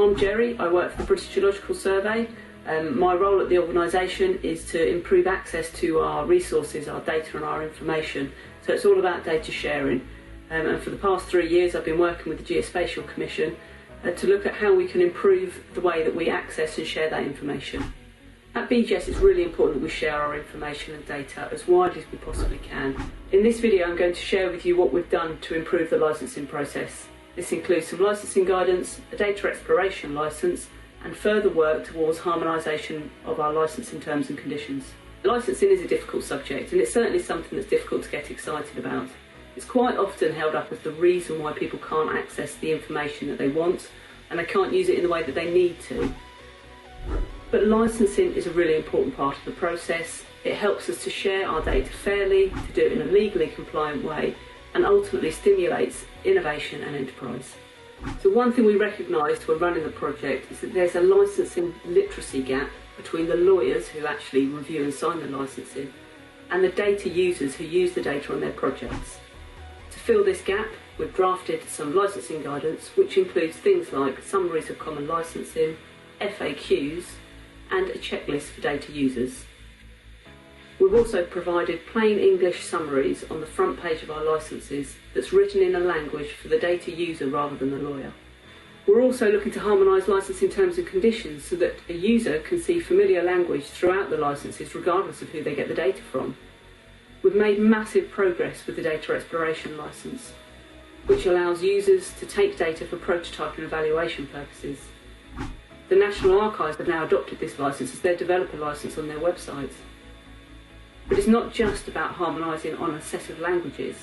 I'm Jerry, I work for the British Geological Survey. My role at the organisation is to improve access to our resources, our data and our information. So it's all about data sharing. And for the past 3 years I've been working with the Geospatial Commission to look at how we can improve the way that we access and share that information. At BGS it's really important that we share our information and data as widely as we possibly can. In this video I'm going to share with you what we've done to improve the licensing process. This includes some licensing guidance, a data exploration licence and further work towards harmonisation of our licensing terms and conditions. Licensing is a difficult subject and it's certainly something that's difficult to get excited about. It's quite often held up as the reason why people can't access the information that they want and they can't use it in the way that they need to. But licensing is a really important part of the process. It helps us to share our data fairly, to do it in a legally compliant way, and ultimately stimulates innovation and enterprise. So one thing we recognised when running the project is that there's a licensing literacy gap between the lawyers who actually review and sign the licensing and the data users who use the data on their projects. To fill this gap, we've drafted some licensing guidance which includes things like summaries of common licensing, FAQs and a checklist for data users. We've also provided plain English summaries on the front page of our licences that's written in a language for the data user rather than the lawyer. We're also looking to harmonise licensing terms and conditions so that a user can see familiar language throughout the licences regardless of who they get the data from. We've made massive progress with the data exploration licence, which allows users to take data for prototype and evaluation purposes. The National Archives have now adopted this licence as their developer licence on their websites. But it's not just about harmonising on a set of languages,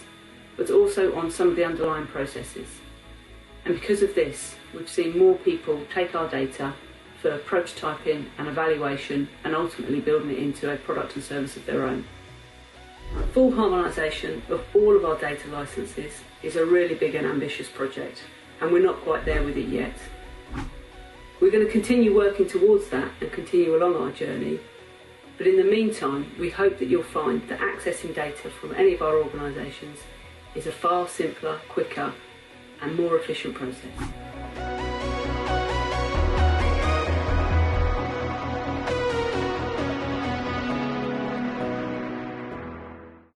but also on some of the underlying processes. And because of this, we've seen more people take our data for prototyping and evaluation and ultimately building it into a product and service of their own. Full harmonisation of all of our data licences is a really big and ambitious project, and we're not quite there with it yet. We're going to continue working towards that and continue along our journey. But in the meantime, we hope that you'll find that accessing data from any of our organisations is a far simpler, quicker and more efficient process.